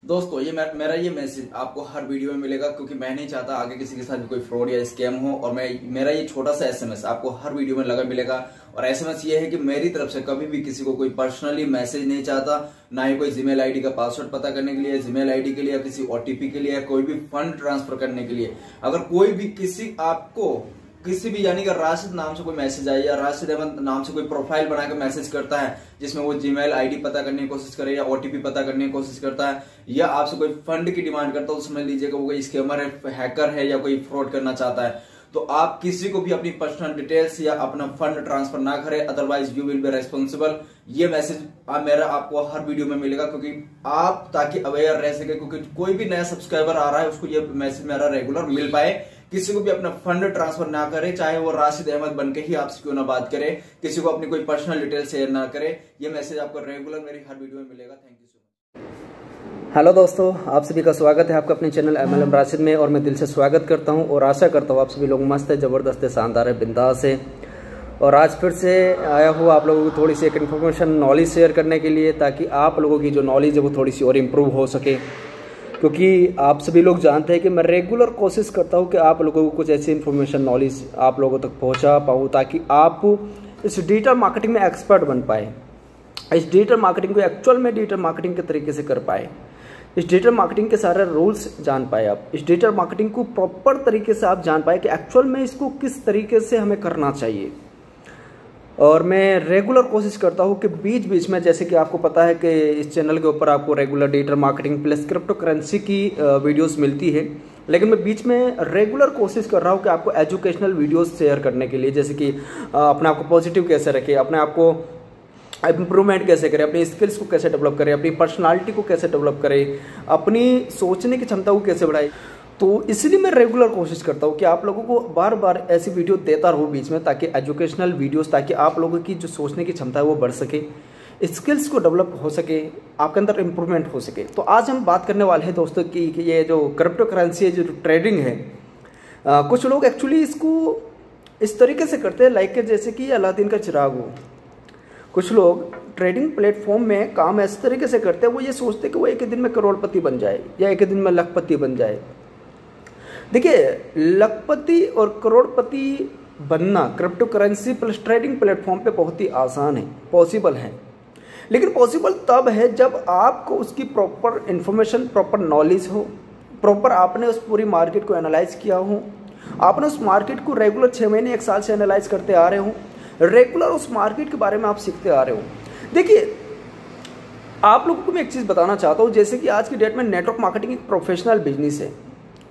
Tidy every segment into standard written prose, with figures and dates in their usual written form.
दोस्तों ये मेरा ये मैसेज आपको हर वीडियो में मिलेगा, क्योंकि मैं नहीं चाहता आगे किसी के साथ भी कोई फ्रॉड या स्कैम हो। और मेरा ये छोटा सा एसएमएस आपको हर वीडियो में मिलेगा। और एसएमएस ये है कि मेरी तरफ से कभी भी किसी को कोई पर्सनली मैसेज नहीं चाहता, ना ही कोई जीमेल आईडी का पासवर्ड पता करने के लिए, जीमेल आईडी के लिए, या किसी ओटीपी के लिए, या कोई भी फंड ट्रांसफर करने के लिए। अगर कोई भी किसी भी यानी कि राशिद नाम से कोई मैसेज आए या राशिद अहमद नाम से कोई प्रोफाइल बना के मैसेज करता है जिसमें वो जीमेल आईडी पता करने की कोशिश करे या ओटीपी पता करने की कोशिश करता है, या आपसे कोई फंड की डिमांड करता है, तो समझ लीजिएगा वो कोई स्कैमर है, हैकर है, या कोई फ्रॉड करना चाहता है। तो आप किसी को भी अपनी पर्सनल डिटेल्स या अपना फंड ट्रांसफर ना करें, otherwise you will be responsible. ये मैसेज मेरा आपको हर वीडियो में मिलेगा, क्योंकि आप ताकि अवेयर रह सके, क्योंकि कोई भी नया सब्सक्राइबर आ रहा है उसको ये मैसेज मेरा रेगुलर मिल पाए। किसी को भी अपना फंड ट्रांसफर ना करे, चाहे वो राशिद अहमद बनके ही आपसे क्यों ना बात करे, किसी को अपनी कोई पर्सनल डिटेल शेयर ना करे। ये मैसेज आपको रेगुलर मेरी हर वीडियो में मिलेगा। Thank you so much. Hello दोस्तों, आप सभी का स्वागत है आपका अपने चैनल MLM राशिद में। और मैं दिल से स्वागत करता हूं और आशा करता हूं आप सभी लोग मस्त है, जबरदस्त है, शानदार है, बिंदास है। और आज फिर से आया हूँ आप लोगों को थोड़ी सी एक इन्फॉर्मेशन नॉलेज शेयर करने के लिए, ताकि आप लोगों की जो नॉलेज है वो थोड़ी सी और इम्प्रूव हो सके। क्योंकि आप सभी लोग जानते हैं कि मैं रेगुलर कोशिश करता हूं कि आप लोगों को कुछ ऐसी इन्फॉर्मेशन नॉलेज आप लोगों तक पहुंचा पाऊं, ताकि आप इस डिजिटल मार्केटिंग में एक्सपर्ट बन पाए, इस डिजिटल मार्केटिंग को एक्चुअल में डिजिटल मार्केटिंग के तरीके से कर पाए, इस डिजिटल मार्केटिंग के सारे रूल्स जान पाए, आप इस डिजिटल मार्केटिंग को प्रॉपर तरीके से आप जान पाए कि एक्चुअल में इसको किस तरीके से हमें करना चाहिए। और मैं रेगुलर कोशिश करता हूँ कि बीच बीच में, जैसे कि आपको पता है कि इस चैनल के ऊपर आपको regular digital marketing plus crypto currency की वीडियोस मिलती है, लेकिन मैं बीच में रेगुलर कोशिश कर रहा हूँ कि आपको एजुकेशनल वीडियोस शेयर करने के लिए, जैसे कि अपने आप को पॉजिटिव कैसे रखें, अपने आप को इम्प्रूवमेंट कैसे करें, अपनी स्किल्स को कैसे डेवलप करें, अपनी पर्सनालिटी को कैसे डेवलप करें, अपनी सोचने की क्षमता को कैसे बढ़ाएं। तो इसलिए मैं रेगुलर कोशिश करता हूँ कि आप लोगों को बार बार ऐसी वीडियो देता रहूँ बीच में, ताकि एजुकेशनल वीडियोस, ताकि आप लोगों की जो सोचने की क्षमता है वो बढ़ सके, स्किल्स को डेवलप हो सके, आपके अंदर इम्प्रूवमेंट हो सके। तो आज हम बात करने वाले हैं दोस्तों कि ये जो क्रिप्टो करेंसी है, जो ट्रेडिंग है, कुछ लोग एक्चुअली इसको इस तरीके से करते हैं लाइक जैसे कि अलादीन का चिराग हो। कुछ लोग ट्रेडिंग प्लेटफॉर्म में काम इस तरीके से करते हैं, वो ये सोचते हैं कि वो एक ही दिन में करोड़पति बन जाए या एक ही दिन में लखपति बन जाए। देखिए, लखपति और करोड़पति बनना crypto currency plus trading platform पे बहुत ही आसान है, पॉसिबल है। लेकिन पॉसिबल तब है जब आपको उसकी प्रॉपर इन्फॉर्मेशन, प्रॉपर नॉलेज हो, प्रॉपर आपने उस पूरी मार्केट को एनालाइज किया हो, आपने उस मार्केट को रेगुलर 6 महीने 1 साल से एनालाइज करते आ रहे हो, रेगुलर उस मार्केट के बारे में आप सीखते आ रहे हो। देखिए, आप लोगों को मैं एक चीज़ बताना चाहता हूँ, जैसे कि आज की डेट में नेटवर्क मार्केटिंग एक प्रोफेशनल बिजनेस है।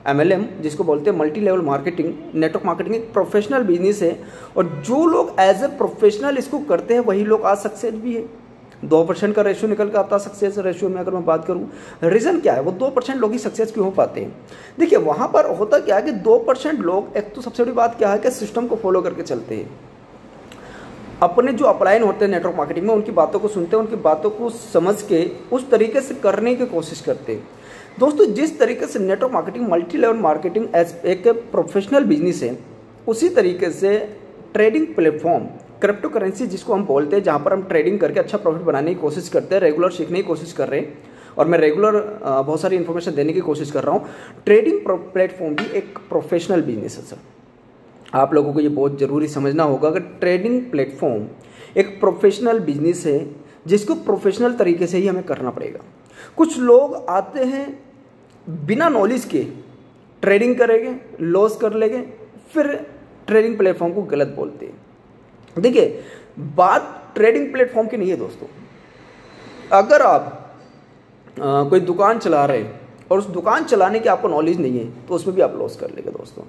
MLM जिसको बोलते हैं multi level marketing, network marketing एक प्रोफेशनल बिजनेस है। और जो लोग एज ए प्रोफेशनल इसको करते हैं वही लोग आज सक्सेस भी है। 2% का रेशियो निकल के आता सक्सेस रेशियो में, अगर मैं बात करूँ रीज़न क्या है, वो 2% लोग ही सक्सेस क्यों हो पाते हैं। देखिए, वहाँ पर होता क्या है कि 2% लोग, एक तो सबसे बड़ी बात क्या है कि सिस्टम को फॉलो करके चलते हैं, अपने जो अपलाइन होते हैं नेटवर्क मार्केटिंग में उनकी बातों को सुनते हैं, उनकी बातों को समझ के उस तरीके से करने की कोशिश करते हैं। दोस्तों, जिस तरीके से network marketing multi level marketing as एक प्रोफेशनल बिजनेस है, उसी तरीके से ट्रेडिंग प्लेटफॉर्म क्रिप्टो करेंसी जिसको हम बोलते हैं, जहाँ पर हम ट्रेडिंग करके अच्छा प्रॉफिट बनाने की कोशिश करते हैं, रेगुलर सीखने की कोशिश कर रहे हैं, और मैं रेगुलर बहुत सारी इन्फॉर्मेशन देने की कोशिश कर रहा हूँ। ट्रेडिंग प्लेटफॉर्म भी एक प्रोफेशनल बिजनेस है सर। आप लोगों को ये बहुत ज़रूरी समझना होगा कि ट्रेडिंग प्लेटफॉर्म एक प्रोफेशनल बिजनेस है, जिसको प्रोफेशनल तरीके से ही हमें करना पड़ेगा। कुछ लोग आते हैं बिना नॉलेज के, ट्रेडिंग करेंगे, लॉस कर लेंगे, फिर ट्रेडिंग प्लेटफॉर्म को गलत बोलते हैं। देखिए, बात ट्रेडिंग प्लेटफॉर्म की नहीं है दोस्तों। अगर आप कोई दुकान चला रहे हैं और उस दुकान चलाने की आपको नॉलेज नहीं है, तो उसमें भी आप लॉस कर लेंगे दोस्तों।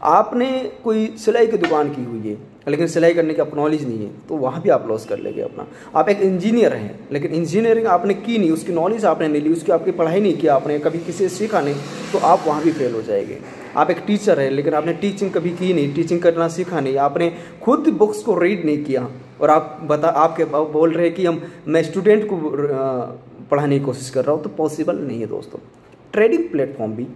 आपने कोई सिलाई की दुकान की हुई है, लेकिन सिलाई करने की आपको नॉलेज नहीं है, तो वहाँ भी आप लॉस कर लेंगे अपना। आप एक इंजीनियर हैं, लेकिन इंजीनियरिंग आपने की नहीं, उसकी नॉलेज आपने नहीं ली, उसकी आपकी पढ़ाई नहीं किया आपने, कभी किसी से सीखा नहीं, तो आप वहाँ भी फेल हो जाएंगे। आप एक टीचर हैं, लेकिन आपने टीचिंग कभी की नहीं, टीचिंग करना सीखा नहीं, आपने खुद बुक्स को रीड नहीं किया, और आपके बोल रहे हैं कि मैं स्टूडेंट को पढ़ाने की कोशिश कर रहा हूँ, तो पॉसिबल नहीं है दोस्तों। ट्रेडिंग प्लेटफॉर्म भी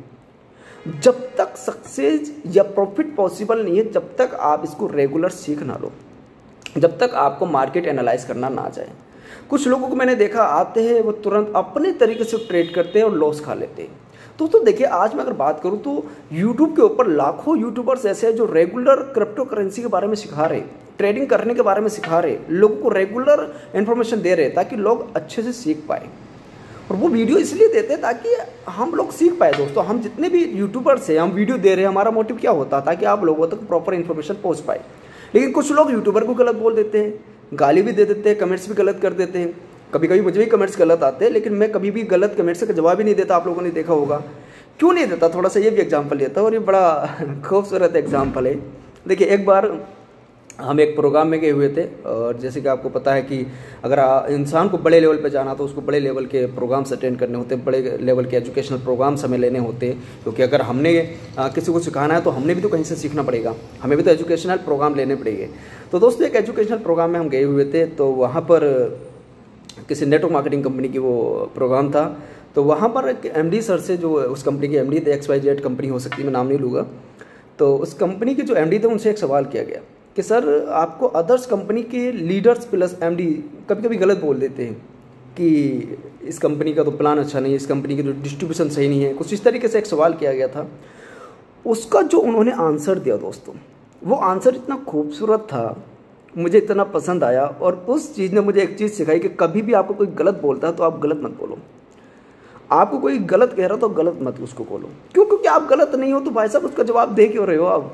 जब तक सक्सेस या प्रॉफिट पॉसिबल नहीं है, जब तक आप इसको रेगुलर सीख ना लो, जब तक आपको मार्केट एनालाइज करना ना जाए। कुछ लोगों को मैंने देखा आते हैं वो तुरंत अपने तरीके से ट्रेड करते हैं और लॉस खा लेते हैं। तो देखिए आज मैं अगर बात करूं तो यूट्यूब के ऊपर लाखों यूट्यूबर्स ऐसे हैं जो रेगुलर क्रिप्टो करेंसी के बारे में सिखा रहे, ट्रेडिंग करने के बारे में सिखा रहे, लोगों को रेगुलर इन्फॉर्मेशन दे रहे ताकि लोग अच्छे से सीख पाए। और वो वीडियो इसलिए देते हैं ताकि हम लोग सीख पाए। दोस्तों हम जितने भी यूट्यूबर्स हैं हम वीडियो दे रहे हैं, हमारा मोटिव क्या होता है ताकि आप लोगों तक प्रॉपर इन्फॉर्मेशन पहुंच पाए। लेकिन कुछ लोग यूट्यूबर को गलत बोल देते हैं, गाली भी दे देते हैं, कमेंट्स भी गलत कर देते हैं। कभी कभी मुझे भी कमेंट्स गलत आते हैं, लेकिन मैं कभी भी गलत कमेंट्स का जवाब ही नहीं देता। आप लोगों ने देखा होगा, क्यों नहीं देता, थोड़ा सा ये भी एग्जाम्पल लेता हूँ और ये बड़ा खूबसूरत एग्जाम्पल है। देखिए एक बार हम एक प्रोग्राम में गए हुए थे और जैसे कि आपको पता है कि अगर इंसान को बड़े लेवल पे जाना तो उसको बड़े लेवल के प्रोग्राम्स अटेंड करने होते हैं, बड़े लेवल के एजुकेशनल प्रोग्राम्स हमें लेने होते हैं। क्योंकि अगर हमने किसी को सिखाना है तो हमने भी तो कहीं से सीखना पड़ेगा, हमें भी तो एजुकेशनल प्रोग्राम लेने पड़ेंगे। तो दोस्तों एक एजुकेशनल प्रोग्राम में हम गए हुए थे, तो वहाँ पर किसी नेटवर्क मार्केटिंग कंपनी की वो प्रोग्राम था। तो वहाँ पर एक MD सर से, जो उस कंपनी के MD थे, XYZ कंपनी हो सकती है, मैं नाम नहीं लूँगा। तो उस कंपनी के जो MD थे उनसे एक सवाल किया गया कि सर आपको अदर्स कंपनी के लीडर्स प्लस MD कभी कभी गलत बोल देते हैं कि इस कंपनी का तो प्लान अच्छा नहीं है, इस कंपनी की तो डिस्ट्रीब्यूशन सही नहीं है, कुछ इस तरीके से एक सवाल किया गया था। उसका जो उन्होंने आंसर दिया दोस्तों, वो आंसर इतना खूबसूरत था, मुझे इतना पसंद आया। और उस चीज़ ने मुझे एक चीज़ सिखाई कि कभी भी आपको कोई गलत बोलता है तो आप गलत मत बोलो। आपको कोई गलत कह रहा तो गलत मत उसको बोलो। क्यों? क्योंकि आप गलत नहीं हो तो भाई साहब उसका जवाब दे क्यों रहे हो आप?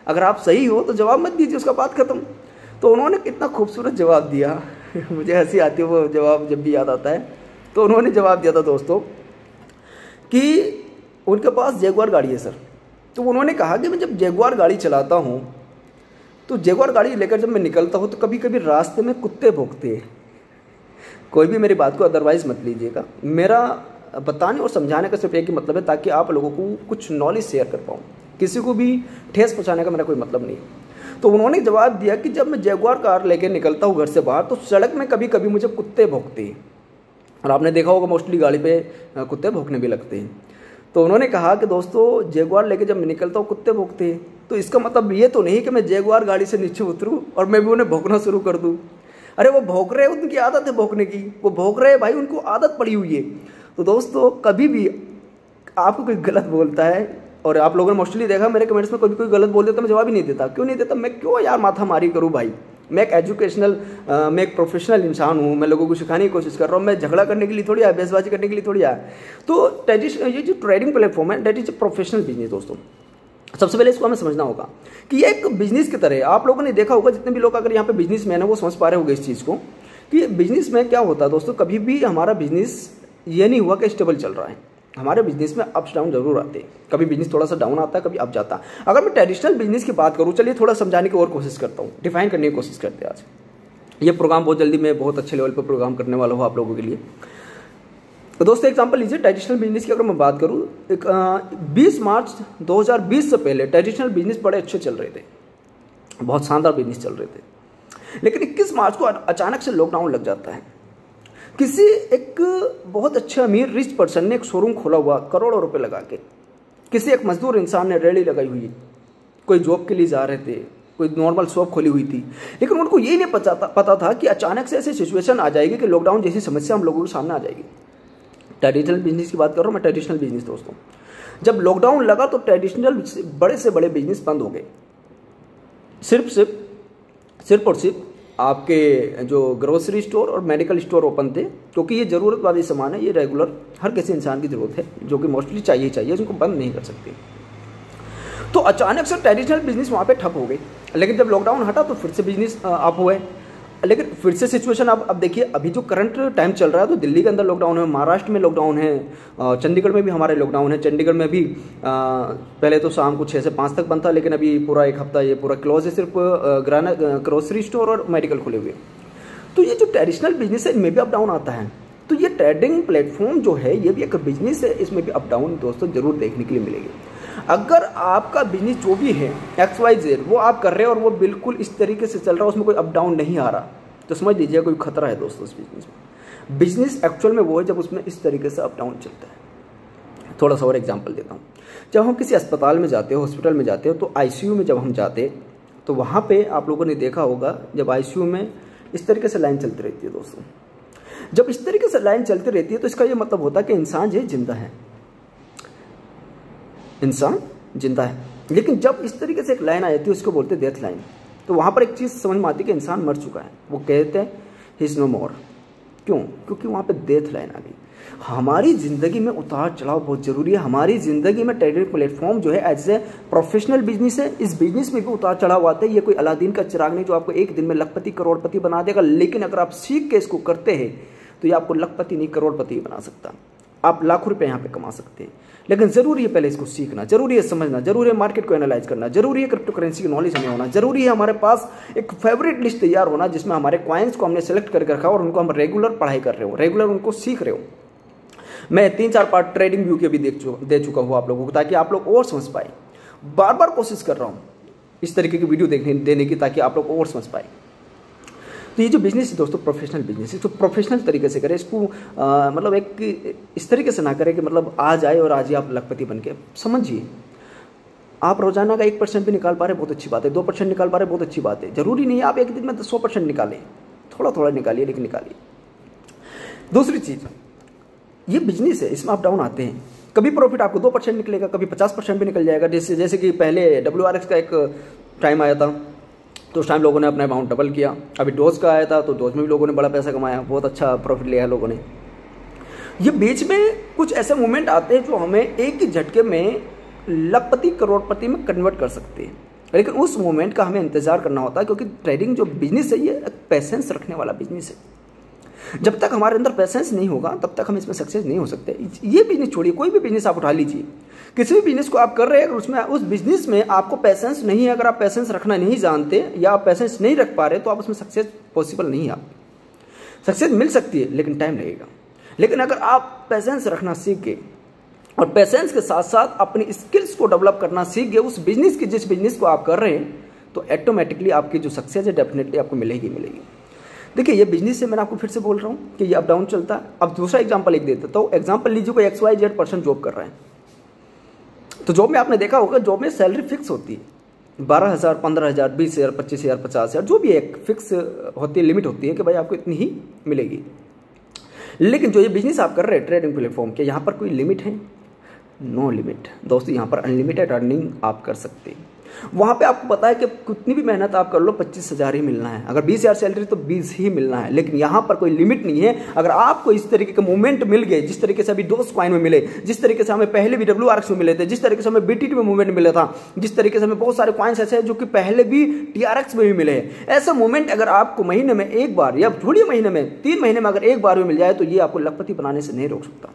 अगर आप सही हो तो जवाब मत दीजिए, उसका बात खत्म। तो उन्होंने कितना खूबसूरत जवाब दिया मुझे हंसी आती है वो जवाब जब भी याद आता है। तो उन्होंने जवाब दिया था दोस्तों कि उनके पास जैगुआर गाड़ी है सर। तो उन्होंने कहा कि मैं जब जैगुआर गाड़ी चलाता हूँ तो जैगुआर गाड़ी लेकर जब मैं निकलता हूँ तो कभी कभी रास्ते में कुत्ते भौंकते हैं। कोई भी मेरी बात को अदरवाइज मत लीजिएगा, मेरा बताने और समझाने का सिर्फ एक ही मतलब है ताकि आप लोगों को कुछ नॉलेज शेयर कर पाऊँ, किसी को भी ठेस पहुँचाने का मेरा कोई मतलब नहीं है। तो उन्होंने जवाब दिया कि जब मैं जैगुआर कार लेकर निकलता हूँ घर से बाहर तो सड़क में कभी कभी मुझे कुत्ते भौंकते हैं। और आपने देखा होगा मोस्टली गाड़ी पे कुत्ते भौंकने भी लगते हैं। तो उन्होंने कहा कि दोस्तों जैगुआर लेके जब मैं निकलता हूँ कुत्ते भौंकते हैं, तो इसका मतलब ये तो नहीं कि मैं जैगुआर गाड़ी से नीचे उतरूँ और मैं भी उन्हें भौंकना शुरू कर दूँ। अरे वो भौंक रहे हैं, उनकी आदत है भौंकने की, वो भौंक रहे हैं भाई, उनको आदत पड़ी हुई है। तो दोस्तों कभी भी आपको कोई गलत बोलता है, और आप लोगों ने मोस्टली देखा मेरे कमेंट्स में कभी कोई गलत बोल देता मैं जवाब ही नहीं देता। क्यों नहीं देता? मैं क्यों यार माथा मारी करूँ भाई? मैं एक एजुकेशनल मैं एक प्रोफेशनल इंसान हूँ, मैं लोगों को सिखाने की कोशिश कर रहा हूँ, मैं झगड़ा करने के लिए थोड़ी आया, बहसबाजी करने के लिए थोड़ी आया। तो ये जो ट्रेडिंग प्लेटफॉर्म है, that is a professional business. दोस्तों सबसे पहले इसको हमें समझना होगा कि ये एक बिजनेस की तरह। आप लोगों ने देखा होगा, जितने भी लोग अगर यहाँ पे बिजनेस मैन है वो समझ पा रहे होंगे इस चीज़ को कि बिजनेस में क्या होता है। दोस्तों कभी भी हमारा बिजनेस ये नहीं हुआ कि स्टेबल चल रहा है, हमारे बिजनेस में अप्स डाउन जरूर आते हैं। कभी बिजनेस थोड़ा सा डाउन आता है, कभी अप जाता है। अगर मैं ट्रेडिशनल बिजनेस की बात करूँ, चलिए थोड़ा समझाने की और कोशिश करता हूँ, डिफाइन करने की कोशिश करते हैं। आज ये प्रोग्राम बहुत जल्दी मैं बहुत अच्छे लेवल पर प्रोग्राम करने वाला हूँ आप लोगों के लिए। तो दोस्तों एग्जांपल लीजिए ट्रेडिशनल बिजनेस की अगर मैं बात करूँ, 20 मार्च 2020 से पहले ट्रेडिशनल बिजनेस बड़े अच्छे चल रहे थे, बहुत शानदार बिजनेस चल रहे थे। लेकिन 21 मार्च को अचानक से लॉकडाउन लग जाता है। किसी एक बहुत अच्छे अमीर रिच पर्सन ने एक शोरूम खोला हुआ करोड़ों रुपए लगा के, किसी एक मजदूर इंसान ने रेडी लगाई हुई, कोई जॉब के लिए जा रहे थे, कोई नॉर्मल शॉप खोली हुई थी। लेकिन उनको ये नहीं पता था कि अचानक से ऐसी सिचुएशन आ जाएगी कि लॉकडाउन जैसी समस्या हम लोगों के सामने आ जाएगी। ट्रेडिशनल बिजनेस की बात कर रहा हूँ मैं, ट्रेडिशनल बिजनेस। दोस्तों जब लॉकडाउन लगा तो ट्रेडिशनल बड़े से बड़े बिजनेस बंद हो गए। सिर्फ और सिर्फ आपके जो ग्रोसरी स्टोर और मेडिकल स्टोर ओपन थे, क्योंकि ये ज़रूरत वाली सामान है, ये रेगुलर हर किसी इंसान की ज़रूरत है, जो कि मोस्टली चाहिए, उनको बंद नहीं कर सकते। तो अचानक से ट्रेडिशनल बिजनेस वहाँ पे ठप हो गई। लेकिन जब लॉकडाउन हटा तो फिर से बिजनेस अप हुए। लेकिन फिर से सिचुएशन अब देखिए, अभी जो करंट टाइम चल रहा है तो दिल्ली के अंदर लॉकडाउन है, महाराष्ट्र में लॉकडाउन है, चंडीगढ़ में भी हमारे लॉकडाउन है। चंडीगढ़ में भी पहले तो शाम को 6 से 5 तक बंद था, लेकिन अभी पूरा एक हफ्ता ये पूरा क्लोज है, सिर्फ ग्रोसरी स्टोर और मेडिकल खुले हुए। तो ये जो ट्रेडिशनल बिजनेस है इनमें भी अप डाउन आता है। तो ये ट्रेडिंग प्लेटफॉर्म जो है ये भी एक बिजनेस है, इसमें भी अप डाउन दोस्तों जरूर देखने के लिए मिलेगी। अगर आपका बिजनेस जो भी है XYZ वो आप कर रहे हैं और वो बिल्कुल इस तरीके से चल रहा है, उसमें कोई अप डाउन नहीं आ रहा, तो समझ लीजिए कोई खतरा है दोस्तों उस बिजनेस में। बिजनेस एक्चुअल में वो है जब उसमें इस तरीके से अप डाउन चलता है। थोड़ा सा और एग्जांपल देता हूँ। जब हम किसी अस्पताल में जाते हो, हॉस्पिटल में जाते हो, तो ICU में जब हम जाते तो वहाँ पे आप लोगों ने देखा होगा जब ICU में इस तरीके से लाइन चलती रहती है दोस्तों, जब इस तरीके से लाइन चलती रहती है तो इसका ये मतलब होता है कि इंसान जो जिंदा है, इंसान जिंदा है। लेकिन जब इस तरीके से एक लाइन आ जाती है उसको बोलते हैं डेथ लाइन, तो वहां पर एक चीज समझ में आती है कि इंसान मर चुका है। वो कहते हैं ही इज नो मोर। क्यों? क्योंकि वहां पे डेथ लाइन आ गई। हमारी जिंदगी में उतार चढ़ाव बहुत जरूरी है। हमारी जिंदगी में ट्रेडिंग प्लेटफॉर्म जो है एज ए प्रोफेशनल बिजनेस है। इस बिजनेस में भी उतार चढ़ाव आते हैं। ये कोई अलादीन का चिराग नहीं जो आपको एक दिन में लखपति करोड़पति बना देगा। लेकिन अगर आप सीख के इसको करते हैं तो ये आपको लखपति नहीं करोड़पति बना सकता। आप लाखों रुपए यहाँ पे कमा सकते हैं, लेकिन जरूरी है पहले इसको सीखना, जरूरी है समझना, जरूरी है मार्केट को एनालाइज करना, जरूरी है क्रिप्टो करेंसी की नॉलेज हमें होना, जरूरी है हमारे पास एक फेवरेट लिस्ट तैयार होना जिसमें हमारे कॉइन्स को हमने सेलेक्ट करके रखा और उनको हम रेगुलर पढ़ाई कर रहे हो, रेगुलर उनको सीख रहे हो। मैं 3-4 पार्ट ट्रेडिंग व्यू के भी दे चुका हूँ आप लोगों को, ताकि आप लोग और समझ पाए। बार बार कोशिश कर रहा हूँ इस तरीके की वीडियो देने की, ताकि आप लोग और समझ पाए। तो ये जो बिजनेस है दोस्तों, प्रोफेशनल बिजनेस है, तो प्रोफेशनल तरीके से करें इसको। मतलब एक इस तरीके से ना करें कि मतलब आज आए और आज ही आप लखपति बन के। समझिए, आप रोजाना का 1% भी निकाल पा रहे बहुत अच्छी बात है, 2% निकाल पा रहे बहुत अच्छी बात है। जरूरी नहीं है आप एक दिन में 100% निकालें, थोड़ा थोड़ा निकालिए, लेकिन निकालिए। दूसरी चीज, ये बिजनेस है, इसमें आप डाउन आते हैं। कभी प्रॉफिट आपको 2% निकलेगा, कभी 50% भी निकल जाएगा। जैसे कि पहले WRX का एक टाइम आया था तो उस टाइम लोगों ने अपना अमाउंट डबल किया। अभी डोज का आया था तो डोज में भी लोगों ने बड़ा पैसा कमाया, बहुत अच्छा प्रॉफिट लिया है लोगों ने। ये बीच में कुछ ऐसे मोमेंट आते हैं जो हमें एक ही झटके में लखपति करोड़पति में कन्वर्ट कर सकते हैं, लेकिन उस मोमेंट का हमें इंतजार करना होता है, क्योंकि ट्रेडिंग जो बिजनेस है ये पैसेंस रखने वाला बिजनेस है। जब तक हमारे अंदर पैसेंस नहीं होगा तब तक हम इसमें सक्सेस नहीं हो सकते। ये बिजनेस छोड़िए, कोई भी बिजनेस आप उठा लीजिए, किसी भी बिजनेस को आप कर रहे हैं, उसमें उस बिजनेस में आपको पैसेंस नहीं है, अगर आप पैसेंस रखना नहीं जानते या आप पैसेंस नहीं रख पा रहे तो आप उसमें सक्सेस पॉसिबल नहीं है। आप सक्सेस मिल सकती है लेकिन टाइम लगेगा। लेकिन अगर आप पैसेंस रखना सीख गए और पैसेंस के साथ साथ अपनी स्किल्स को डेवलप करना सीख गए उस बिजनेस की, जिस बिजनेस को आप कर रहे हैं, तो ऑटोमेटिकली आपकी जो सक्सेस है डेफिनेटली आपको मिलेगी मिलेगी। देखिए, ये बिजनेस से मैंने आपको फिर से बोल रहा हूँ कि ये अप डाउन चलता है। अब दूसरा एग्जांपल एक देता तो एग्जांपल लीजिए, कोई XYZ पर्सन जॉब कर रहा है, तो जॉब में आपने देखा होगा जॉब में सैलरी फिक्स होती है, 12,000, 15,000, 20,000, 25,000, 50,000, जो भी एक फिक्स होती है, लिमिट होती है कि भाई आपको इतनी ही मिलेगी। लेकिन जो ये बिजनेस आप कर रहे हैं ट्रेडिंग प्लेटफॉर्म के, यहाँ पर कोई लिमिट है? नो लिमिट दोस्तों, यहाँ पर अनलिमिटेड अर्निंग आप कर सकते हैं। वहां पे आपको पता है कि कितनी भी मेहनत आप कर लो 25,000 ही मिलना है, अगर 20,000 सैलरी तो 20 ही मिलना है। लेकिन यहाँ पर कोई लिमिट नहीं है। अगर आपको इस तरीके के मूवमेंट मिल गए, जिस तरीके से अभी डोज कॉइन में मिले, जिस तरीके से हमें पहले भी WRX में मिले थे, जिस तरीके से हमें BTT में मूवमेंट मिला था, जिस तरीके से हमें बहुत सारे कॉइन्स ऐसे हैं जो कि पहले भी TRX में भी मिले हैं, ऐसा मूवमेंट अगर आपको महीने में एक बार या थोड़ी महीने में 3 महीने में अगर एक बार भी मिल जाए तो ये आपको लखपति बनाने से नहीं रोक सकता,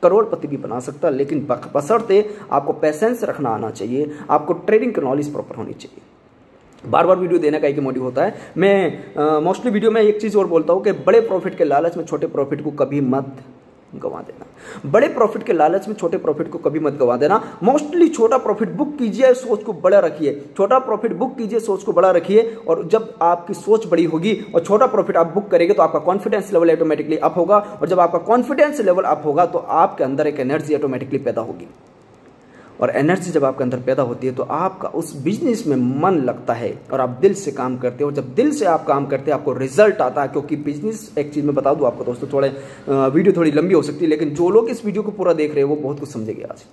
करोड़पति भी बना सकता। लेकिन बशर्ते आपको पैसेंस रखना आना चाहिए, आपको ट्रेडिंग की नॉलेज प्रॉपर होनी चाहिए। बार बार वीडियो देने का एक मोटिव होता है। मैं मोस्टली वीडियो में एक चीज और बोलता हूं कि बड़े प्रॉफिट के लालच में छोटे प्रॉफिट को कभी मत गवा देना। बड़े प्रॉफिट के लालच में छोटे प्रॉफिट को कभी मत गवा देना। मोस्टली छोटा प्रॉफिट बुक कीजिए, सोच को बड़ा रखिए। छोटा प्रॉफिट बुक कीजिए, सोच को बड़ा रखिए, और जब आपकी सोच बड़ी होगी और छोटा प्रॉफिट आप बुक करेंगे तो आपका कॉन्फिडेंस लेवल ऑटोमेटिकली अप होगा, और जब आपका कॉन्फिडेंस लेवल अप होगा तो आपके अंदर एक एनर्जी ऑटोमेटिकली पैदा होगी, और एनर्जी जब आपके अंदर पैदा होती है तो आपका उस बिजनेस में मन लगता है और आप दिल से काम करते हो। जब दिल से आप काम करते हैं आपको रिजल्ट आता है। क्योंकि बिजनेस, एक चीज मैं बता दूं आपको दोस्तों, थोड़े वीडियो थोड़ी लंबी हो सकती है, लेकिन जो लोग इस वीडियो को पूरा देख रहे हैं वो बहुत कुछ समझेंगे आज।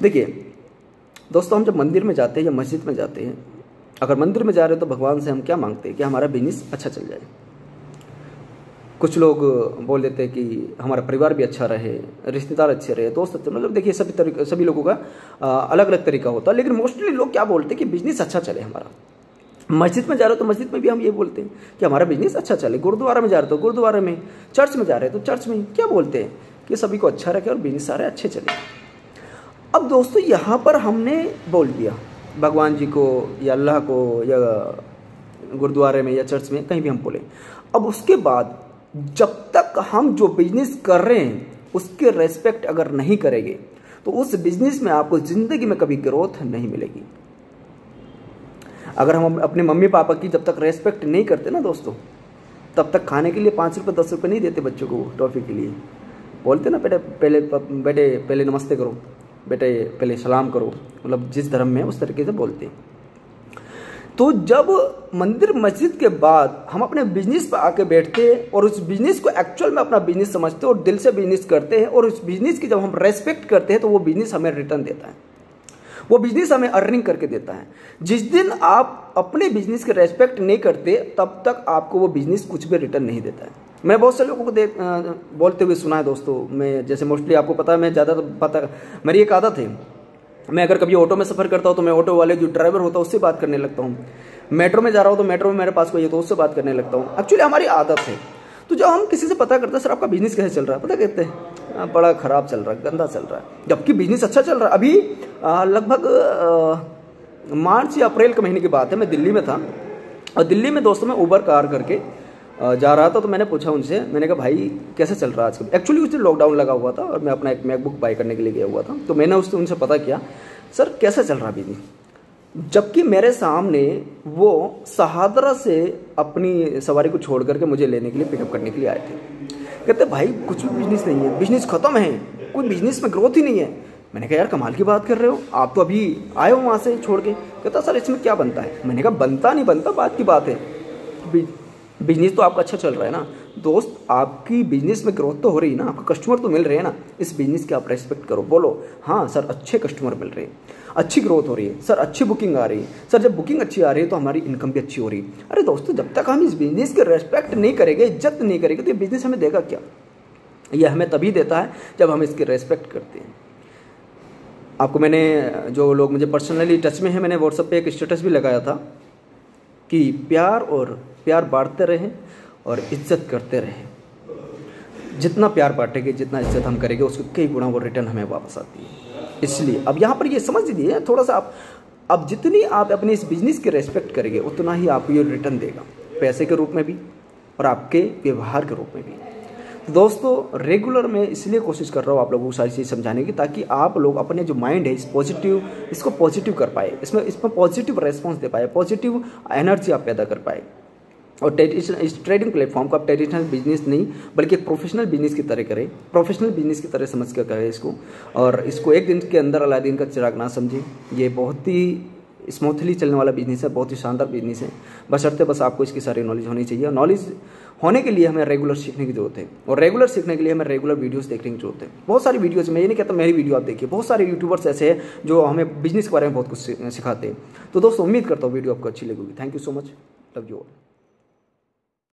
देखिए दोस्तों, हम जब मंदिर में जाते हैं या मस्जिद में जाते हैं, अगर मंदिर में जा रहे हैं तो भगवान से हम क्या मांगते हैं कि हमारा बिजनेस अच्छा चल जाए। कुछ लोग बोल देते हैं कि हमारा परिवार भी अच्छा रहे, रिश्तेदार अच्छे रहे, दोस्त अच्छे, मतलब देखिए सभी लोगों का अलग अलग तरीका होता है। लेकिन मोस्टली लोग क्या बोलते हैं कि बिजनेस अच्छा चले हमारा। मस्जिद में जा रहे हो तो मस्जिद में भी हम ये बोलते हैं कि हमारा बिजनेस अच्छा चले। गुरुद्वारा में जा रहे हो तो गुरुद्वारा में, चर्च में जा रहे हो तो चर्च में क्या बोलते हैं कि सभी को अच्छा रखे और बिजनेस सारे अच्छे चले। अब दोस्तों यहाँ पर हमने बोल दिया भगवान जी को या अल्लाह को या गुरुद्वारे में या चर्च में, कहीं भी हम बोले। अब उसके बाद जब तक हम जो बिजनेस कर रहे हैं उसके रेस्पेक्ट अगर नहीं करेंगे तो उस बिजनेस में आपको जिंदगी में कभी ग्रोथ नहीं मिलेगी। अगर हम अपने मम्मी पापा की जब तक रेस्पेक्ट नहीं करते ना दोस्तों, तब तक खाने के लिए 5 रुपये 10 रुपये नहीं देते बच्चों को टॉफी के लिए। बोलते ना बेटे पहले नमस्ते करो, बेटे पहले सलाम करो, मतलब जिस धर्म में उस तरीके से बोलते हैं। तो जब मंदिर मस्जिद के बाद हम अपने बिजनेस पर आके बैठते हैं और उस बिजनेस को एक्चुअल में अपना बिजनेस समझते हैं और दिल से बिजनेस करते हैं और उस बिजनेस की जब हम रेस्पेक्ट करते हैं तो वो बिजनेस हमें रिटर्न देता है, वो बिजनेस हमें अर्निंग करके देता है। जिस दिन आप अपने बिजनेस के रेस्पेक्ट नहीं करते तब तक आपको वो बिजनेस कुछ भी रिटर्न नहीं देता है। मैं बहुत से लोगों को बोलते हुए सुना है दोस्तों। मैं जैसे मोस्टली आपको पता है, मैं ज़्यादा पता, मेरी एक आदत है, मैं अगर कभी ऑटो में सफ़र करता हूँ तो मैं ऑटो वाले जो ड्राइवर होता है उससे बात करने लगता हूँ। मेट्रो में जा रहा हूँ तो मेट्रो में मेरे पास कोई है तो उससे बात करने लगता हूँ। एक्चुअली हमारी आदत है। तो जब हम किसी से पता करते हैं सर आपका बिजनेस कैसे चल रहा है, पता कहते हैं बड़ा ख़राब चल रहा है, गंदा चल रहा है, जबकि बिजनेस अच्छा चल रहा है। अभी लगभग मार्च या अप्रैल के महीने की बात है, मैं दिल्ली में था और दिल्ली में दोस्तों मैं उबर कार करके जा रहा था। तो मैंने पूछा उनसे, मैंने कहा भाई कैसे चल रहा है आजकल। एक्चुअली उस दिन लॉकडाउन लगा हुआ था और मैं अपना एक मैकबुक बाय करने के लिए गया हुआ था। तो मैंने उनसे पता किया सर कैसे चल रहा बिजनेस, जबकि मेरे सामने वो शहादरा से अपनी सवारी को छोड़ करके मुझे लेने के लिए पिकअप करने के लिए आए थे। कहते भाई कुछ भी बिजनेस नहीं है, बिजनेस खत्म है, कोई बिजनेस में ग्रोथ ही नहीं है। मैंने कहा यार कमाल की बात कर रहे हो, आप तो अभी आए हो वहाँ से छोड़ के। कहता सर इसमें क्या बनता है। मैंने कहा बनता नहीं बनता बात की बात है, बिजनेस तो आपका अच्छा चल रहा है ना दोस्त, आपकी बिजनेस में ग्रोथ तो हो रही है ना, आपको कस्टमर तो मिल रहे हैं ना, इस बिजनेस की आप रेस्पेक्ट करो। बोलो हाँ सर अच्छे कस्टमर मिल रहे हैं, अच्छी ग्रोथ हो रही है सर, अच्छी बुकिंग आ रही है सर, जब बुकिंग अच्छी आ रही है तो हमारी इनकम भी अच्छी हो रही है। अरे दोस्तों जब तक हम इस बिजनेस की रेस्पेक्ट नहीं करेंगे, इज्जत नहीं करेंगे, तो ये बिजनेस हमें देगा क्या। ये हमें तभी देता है जब हम इसकी रेस्पेक्ट करते हैं। आपको मैंने, जो लोग मुझे पर्सनली टच में है, मैंने व्हाट्सएप पे एक स्टेटस भी लगाया था कि प्यार बांटते रहें और इज्जत करते रहें। जितना प्यार बांटेंगे, जितना इज्जत हम करेंगे, उसको कई गुना वो रिटर्न हमें वापस आती है। इसलिए अब यहाँ पर ये समझ लीजिए थोड़ा सा, अब जितनी आप अपने इस बिजनेस की रेस्पेक्ट करेंगे उतना ही आपको ये रिटर्न देगा, पैसे के रूप में भी और आपके व्यवहार के रूप में भी। तो दोस्तों रेगुलर मैं इसलिए कोशिश कर रहा हूँ आप लोगों को सारी चीज़ समझाने की, ताकि आप लोग अपने जो माइंड है इसको पॉजिटिव कर पाए, इसमें पॉजिटिव रेस्पॉन्स दे पाए, पॉजिटिव एनर्जी आप पैदा कर पाए। और इस ट्रेडिंग प्लेटफॉर्म को आप ट्रेडिशनल बिजनेस नहीं बल्कि एक प्रोफेशनल बिजनेस की तरह करें, प्रोफेशनल बिजनेस की तरह समझ कर करें इसको। और इसको एक दिन के अंदर अलादीन का चिराग ना समझें। ये बहुत ही स्मूथली चलने वाला बिजनेस है, बहुत ही शानदार बिजनेस है। बशर्ते बस आपको इसकी सारी नॉलेज होनी चाहिए। और नॉलेज होने के लिए हमें रेगुलर सीखने की जरूरत है, और रेगुलर सीखने के लिए हमें रेगुलर वीडियोस देखने की जरूरत है। बहुत सारी वीडियोस, मैं ये नहीं कहता मेरी वीडियो आप देखिए, बहुत सारे यूट्यूबर्स ऐसे हैं जो हमें बिजनेस के बारे में बहुत कुछ सिखाते हैं। तो दोस्तों उम्मीद करता हूँ वीडियो आपको अच्छी लगेगी। Thank you so much, love you all.